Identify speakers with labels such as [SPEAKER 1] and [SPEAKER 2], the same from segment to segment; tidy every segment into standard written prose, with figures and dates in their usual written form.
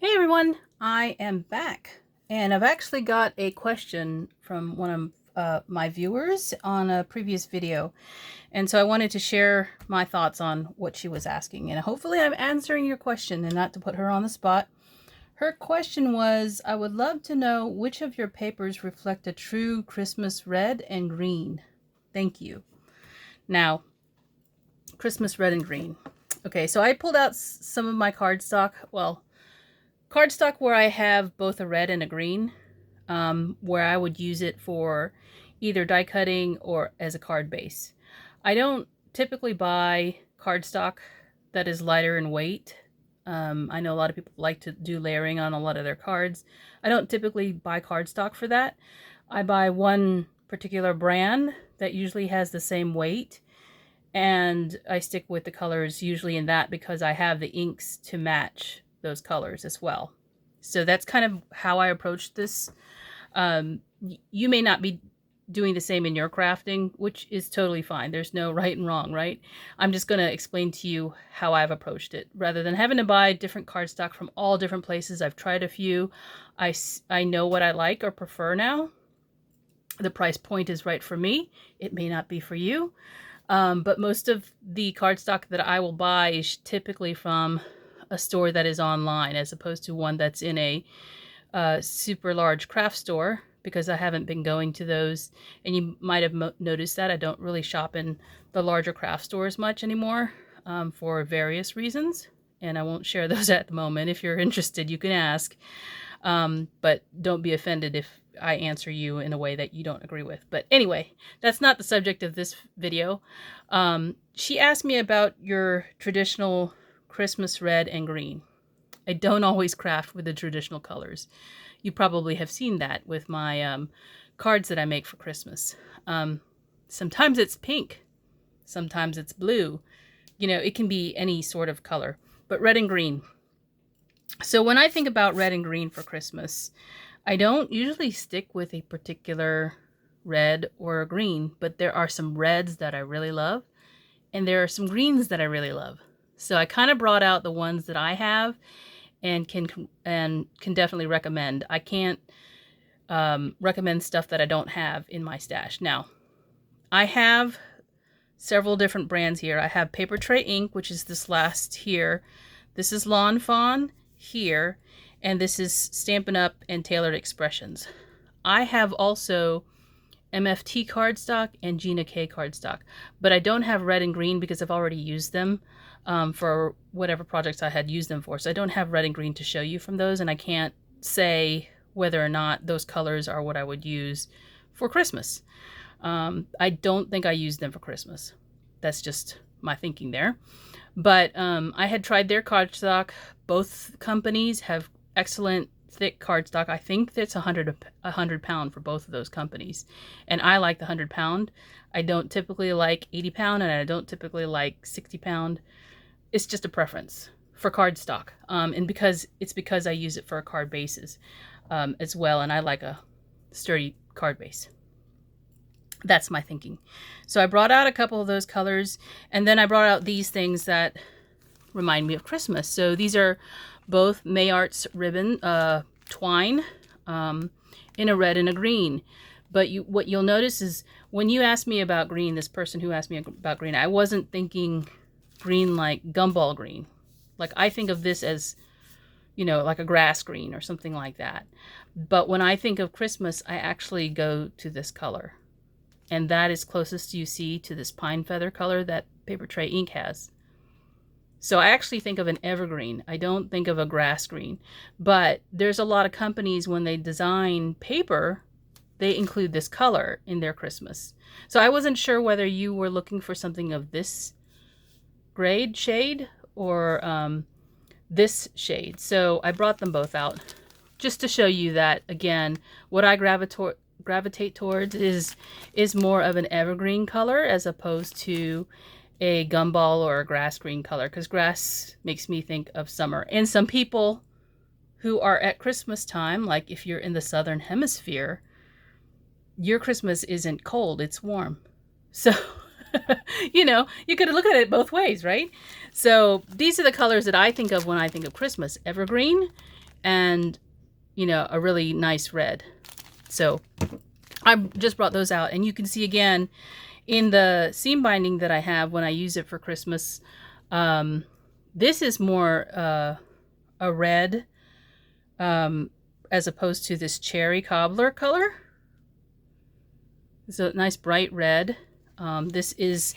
[SPEAKER 1] Hey everyone, I am back, and I've actually got a question from one of my viewers on a previous video, and so I wanted to share my thoughts on what she was asking, and hopefully I'm answering your question and not to put her on the spot. Her question was, I would love to know which of your papers reflect a true Christmas red and green. Thank you. Now, Christmas red and green. Okay, so I pulled out some of my cardstock. Well, cardstock where I have both a red and a green, where I would use it for either die cutting or as a card base. I don't typically buy cardstock that is lighter in weight. I know a lot of people like to do layering on a lot of their cards. I don't typically buy cardstock for that. I buy one particular brand that usually has the same weight, and I stick with the colors usually in that because I have the inks to match those colors as well. So that's kind of how I approach this. You may not be doing the same in your crafting, which is totally fine. There's no right and wrong, right? I'm just going to explain to you how I've approached it. Rather than having to buy different cardstock from all different places, I've tried a few. I know what I like or prefer now. The price point is right for me. It may not be for you. But most of the cardstock that I will buy is typically from a store that is online as opposed to one that's in a super large craft store, because I haven't been going to those. And you might have noticed that I don't really shop in the larger craft stores much anymore for various reasons. And I won't share those at the moment. If you're interested, you can ask. But don't be offended if I answer you in a way that you don't agree with. But anyway, that's not the subject of this video. She asked me about your traditional Christmas red and green. I don't always craft with the traditional colors. You probably have seen that with my cards that I make for Christmas. Sometimes it's pink. Sometimes it's blue. You know, it can be any sort of color. But red and green. So when I think about red and green for Christmas, I don't usually stick with a particular red or a green, but there are some reds that I really love, and there are some greens that I really love. So I kind of brought out the ones that I have and can definitely recommend. I can't recommend stuff that I don't have in my stash. Now, I have several different brands here. I have Paper Tray Ink, which is this last here. This is Lawn Fawn here, and this is Stampin' Up! And Tailored Expressions. I have also MFT cardstock and Gina K cardstock, but I don't have red and green because I've already used them for whatever projects I had used them for. So I don't have red and green to show you from those, and I can't say whether or not those colors are what I would use for Christmas. I don't think I used them for Christmas. That's just my thinking there. But I had tried their cardstock. Both companies have excellent thick cardstock. I think that's 100 pound for both of those companies. And I like the 100 pound. I don't typically like 80 pound, and I don't typically like 60 pound. It's just a preference for cardstock. And because I use it for card bases as well. And I like a sturdy card base. That's my thinking. So I brought out a couple of those colors, and then I brought out these things that remind me of Christmas. So these are both May Arts ribbon twine in a red and a green. But what you'll notice is when you asked me about green, this person who asked me about green, I wasn't thinking green like gumball green. Like I think of this as, you know, like a grass green or something like that. But when I think of Christmas, I actually go to this color. And that is closest you see to this pine feather color that Paper Tray Ink has. So I actually think of an evergreen. I don't think of a grass green. But there's a lot of companies, when they design paper, they include this color in their Christmas. So I wasn't sure whether you were looking for something of this grade shade or this shade. So I brought them both out just to show you that, again, what I gravitate towards is more of an evergreen color as opposed to a gumball or a grass green color, because grass makes me think of summer. And some people who are at Christmas time, like if you're in the southern hemisphere, your Christmas isn't cold, it's warm. So you know, you could look at it both ways, right? So these are the colors that I think of when I think of Christmas: evergreen and, you know, a really nice red. So I just brought those out, and you can see again in the seam binding that I have when I use it for Christmas. This is more a red as opposed to this cherry cobbler color. It's a nice bright red. This is,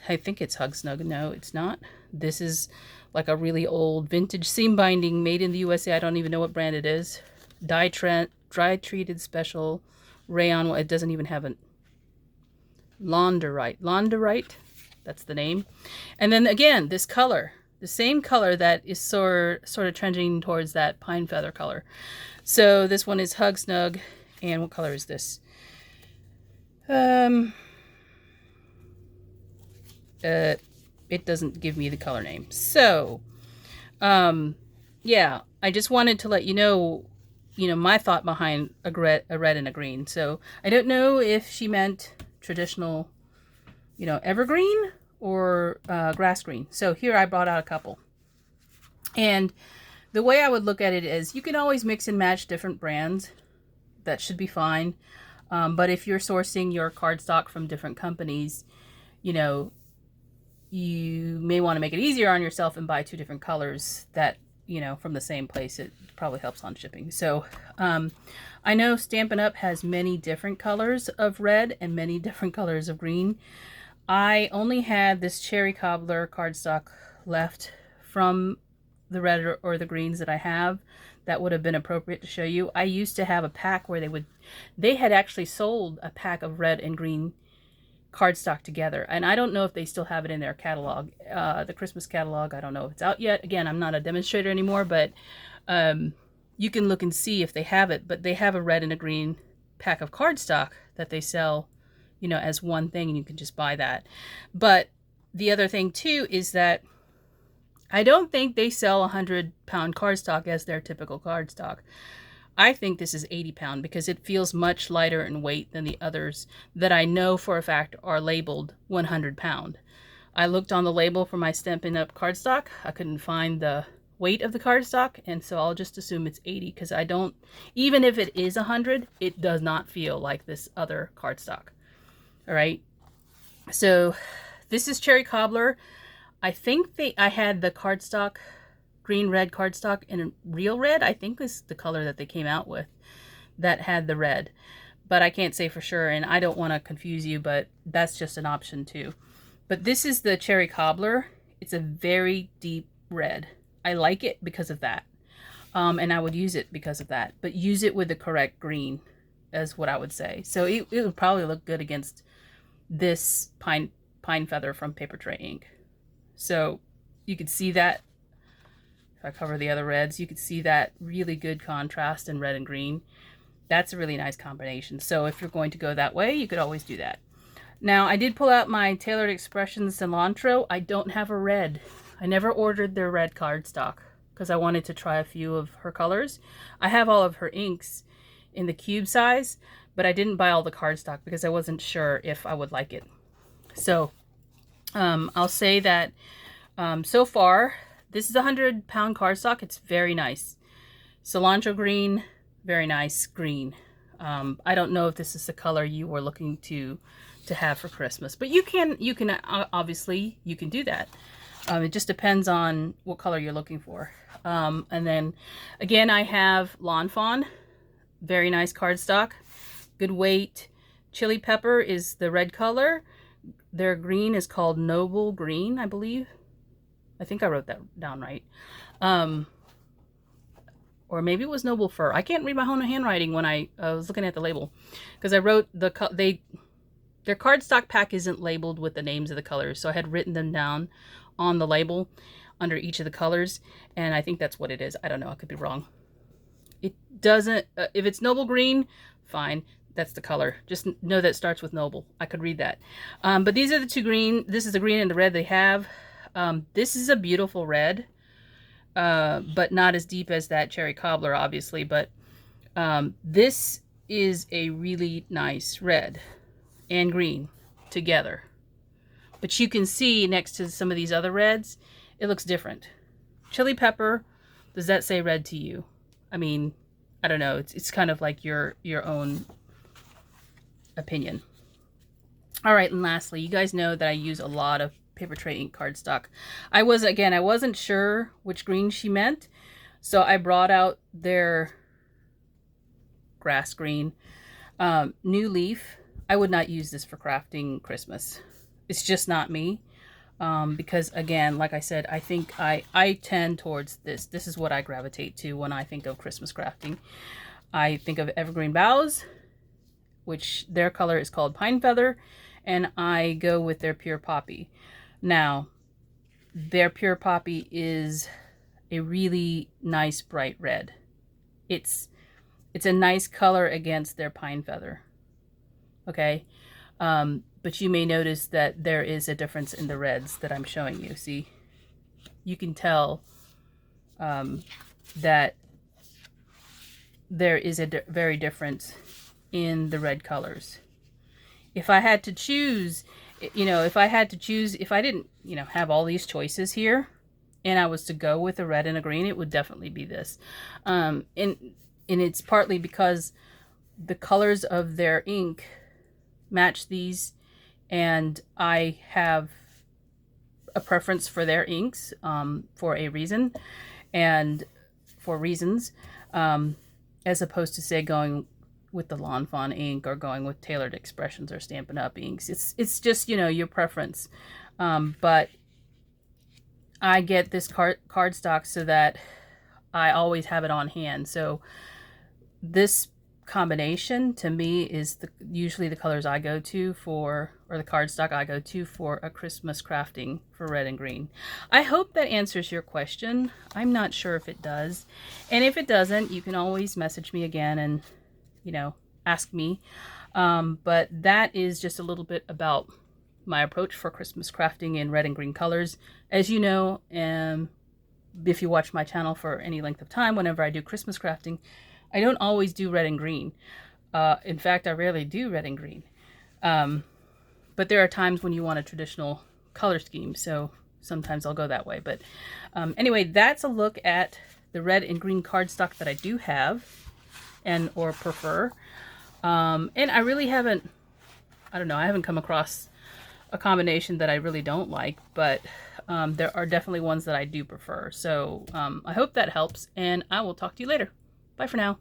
[SPEAKER 1] I think it's Hug Snug. No, it's not. This is like a really old vintage seam binding made in the USA. I don't even know what brand it is. Dye treated special rayon. It doesn't even have a Launderite. Launderite, that's the name. And then again, this color, the same color that is sort of trending towards that pine feather color. So this one is Hug Snug. And what color is this? It doesn't give me the color name. So, yeah, I just wanted to let you know, my thought behind a red and a green. So I don't know if she meant traditional, evergreen or grass green. So here I brought out a couple. And the way I would look at it is you can always mix and match different brands. That should be fine. But if you're sourcing your cardstock from different companies, you may want to make it easier on yourself and buy 2 different colors that, from the same place. It probably helps on shipping. So I know Stampin' Up! Has many different colors of red and many different colors of green. I only had this cherry cobbler cardstock left from the red or the greens that I have that would have been appropriate to show you. I used to have a pack where they had actually sold a pack of red and green cardstock together, and I don't know if they still have it in their catalog, the Christmas catalog. I don't know if it's out yet. Again, I'm not a demonstrator anymore, but you can look and see if they have it. But they have a red and a green pack of cardstock that they sell, as one thing, and you can just buy that. But the other thing too is that I don't think they sell 100-pound cardstock as their typical cardstock. I think this is 80-pound because it feels much lighter in weight than the others that I know for a fact are labeled 100-pound. I looked on the label for my Stampin' Up! Cardstock. I couldn't find the weight of the cardstock, and so I'll just assume it's 80 because I don't, even if it is 100, it does not feel like this other cardstock. All right. So this is Cherry Cobbler. I think I had the cardstock, green red cardstock in a real red, I think is the color that they came out with that had the red. But I can't say for sure, and I don't want to confuse you, but that's just an option too. But this is the Cherry Cobbler. It's a very deep red. I like it because of that. And I would use it because of that. But use it with the correct green, is what I would say. So it would probably look good against this pine feather from Paper Tray Ink. So you could see that. If I cover the other reds, you could see that really good contrast in red and green. That's a really nice combination. So if you're going to go that way, you could always do that. Now, I did pull out my Tailored Expressions Cilantro. I don't have a red. I never ordered their red cardstock because I wanted to try a few of her colors. I have all of her inks in the cube size, but I didn't buy all the cardstock because I wasn't sure if I would like it. So I'll say that so far, this is a 100-pound cardstock. It's very nice. Cilantro green, very nice green. I don't know if this is the color you were looking to have for Christmas, but you can obviously you can do that. It just depends on what color you're looking for. And then again, I have Lawn Fawn, very nice cardstock, good weight. Chili Pepper is the red color. Their green is called Noble Green, I believe. I think I wrote that down right. Or maybe it was Noble Fur. I can't read my own handwriting when I was looking at the label, because I wrote their cardstock pack isn't labeled with the names of the colors, so I had written them down on the label under each of the colors, and I think that's what it is. I don't know. I could be wrong. It doesn't. If it's Noble Green, fine. That's the color. Just know that it starts with Noble. I could read that. But these are the two green. This is the green and the red they have. This is a beautiful red, but not as deep as that Cherry Cobbler, obviously. But this is a really nice red and green together. But you can see next to some of these other reds, it looks different. Chili Pepper, does that say red to you? I mean, I don't know. It's kind of like your own opinion. All right, and lastly, you guys know that I use a lot of paper tray ink cardstock. I wasn't sure which green she meant, so I brought out their grass green, New Leaf. I would not use this for crafting Christmas. It's just not me. Because again, like I said, I think I tend towards this. This is what I gravitate to when I think of Christmas crafting. I think of Evergreen Boughs, which their color is called Pine Feather, and I go with their Pure Poppy. Now, their Pure Poppy is a really nice bright red. It's a nice color against their Pine Feather. Okay, but you may notice that there is a difference in the reds that I'm showing you. See, you can tell that there is a very difference in the red colors. If I had to choose, if I didn't, have all these choices here and I was to go with a red and a green, it would definitely be this. And it's partly because the colors of their ink match these, and I have a preference for their inks for a reason, and for reasons, as opposed to say going with the Lawn Fawn ink or going with Tailored Expressions or Stampin' Up inks. It's just, your preference. But I get this cardstock so that I always have it on hand. So this combination to me is usually the colors I go to for, or the cardstock I go to for a Christmas crafting for red and green. I hope that answers your question. I'm not sure if it does. And if it doesn't, you can always message me again and, ask me. But that is just a little bit about my approach for Christmas crafting in red and green colors. As you know, if you watch my channel for any length of time, whenever I do Christmas crafting, I don't always do red and green. In fact, I rarely do red and green. But there are times when you want a traditional color scheme, so sometimes I'll go that way. But anyway, that's a look at the red and green cardstock that I do have or prefer. And I really haven't, I haven't come across a combination that I really don't like, but there are definitely ones that I do prefer. So I hope that helps, and I will talk to you later. Bye for now.